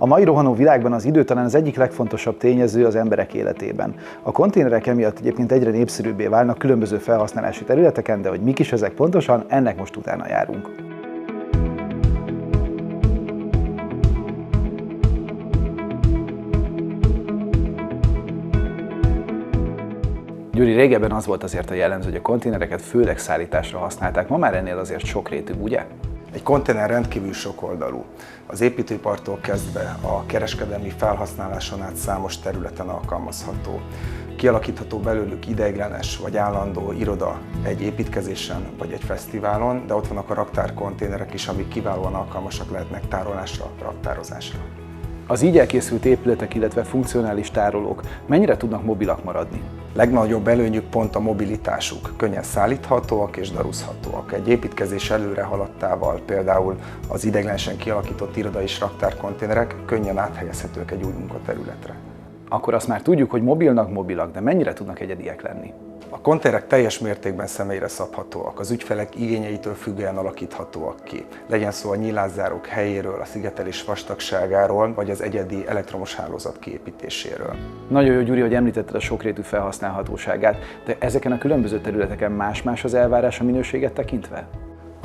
A mai rohanó világban az idő talán az egyik legfontosabb tényező az emberek életében. A konténerek emiatt egyébként egyre népszerűbbé válnak különböző felhasználási területeken, de hogy mik is ezek pontosan, ennek most utána járunk. Gyuri, régebben az volt azért a jellemző, hogy a konténereket főleg szállításra használták, ma már ennél azért sokrétűbb, ugye? Egy konténer rendkívül sokoldalú. Az építőipartól kezdve a kereskedelmi felhasználáson át számos területen alkalmazható. Kialakítható belőlük ideiglenes vagy állandó iroda egy építkezésen vagy egy fesztiválon, de ott vannak a raktárkonténerek is, amik kiválóan alkalmasak lehetnek tárolásra, raktározásra. Az így elkészült épületek, illetve funkcionális tárolók mennyire tudnak mobilak maradni? Legnagyobb előnyük pont a mobilitásuk. Könnyen szállíthatóak és daruzhatóak. Egy építkezés előre haladtával, például az ideiglenesen kialakított iroda és raktárkonténerek könnyen áthelyezhetők egy új munkaterületre. Akkor azt már tudjuk, hogy mobilak, de mennyire tudnak egyediek lenni? A konténerek teljes mértékben személyre szabhatóak, az ügyfelek igényeitől függően alakíthatóak ki. Legyen szó a nyílászárók helyéről, a szigetelés vastagságáról, vagy az egyedi elektromos hálózat kiépítéséről. Nagyon jó, Gyuri, hogy említetted a sokrétű felhasználhatóságát, de ezeken a különböző területeken más-más az elvárás a minőséget tekintve?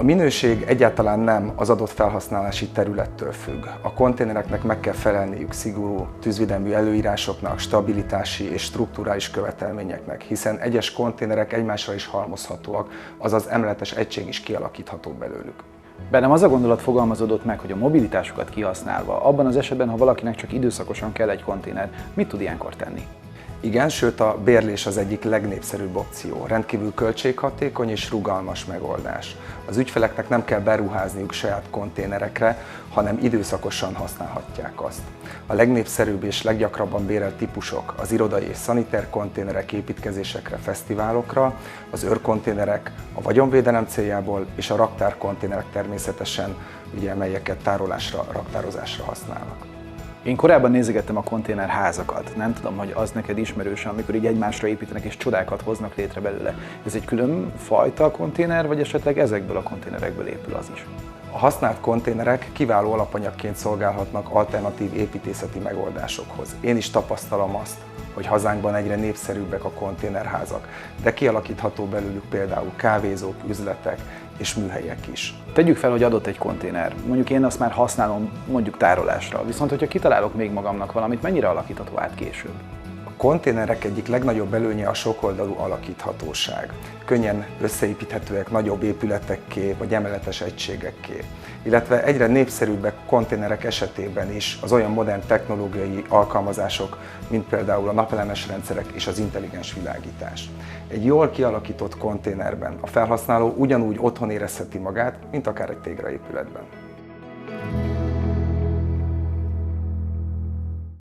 A minőség egyáltalán nem az adott felhasználási területtől függ. A konténereknek meg kell felelniük szigorú tűzvédelmi előírásoknak, stabilitási és strukturális követelményeknek, hiszen egyes konténerek egymásra is halmozhatóak, azaz emeletes egység is kialakítható belőlük. Bennem az a gondolat fogalmazódott meg, hogy a mobilitásukat kihasználva, abban az esetben, ha valakinek csak időszakosan kell egy konténer, mit tud ilyenkor tenni? Igen, sőt a bérlés az egyik legnépszerűbb opció. Rendkívül költséghatékony és rugalmas megoldás. Az ügyfeleknek nem kell beruházniuk saját konténerekre, hanem időszakosan használhatják azt. A legnépszerűbb és leggyakrabban bérelt típusok az irodai és szaniter konténerek építkezésekre, fesztiválokra, az őrkonténerek a vagyonvédelem céljából és a raktárkonténerek természetesen, ugye, melyeket tárolásra, raktározásra használnak. Én korábban nézegettem a konténerházakat. Nem tudom, hogy az neked ismerős, amikor így egymásra építenek és csodákat hoznak létre belőle. Ez egy külön fajta konténer, vagy esetleg ezekből a konténerekből épül az is? A használt konténerek kiváló alapanyagként szolgálhatnak alternatív építészeti megoldásokhoz. Én is tapasztalom azt, hogy hazánkban egyre népszerűbbek a konténerházak, de kialakítható belőlük például kávézók, üzletek és műhelyek is. Tegyük fel, hogy adott egy konténer. Mondjuk én azt már használom mondjuk tárolásra, viszont hogyha kitalálok még magamnak valamit, mennyire alakítható át később? A konténerek egyik legnagyobb előnye a sokoldalú alakíthatóság. Könnyen összeépíthetőek nagyobb épületekké vagy emeletes egységekké. Illetve egyre népszerűbbek konténerek esetében is az olyan modern technológiai alkalmazások, mint például a napelemes rendszerek és az intelligens világítás. Egy jól kialakított konténerben a felhasználó ugyanúgy otthon érezheti magát, mint akár egy tégraépületben.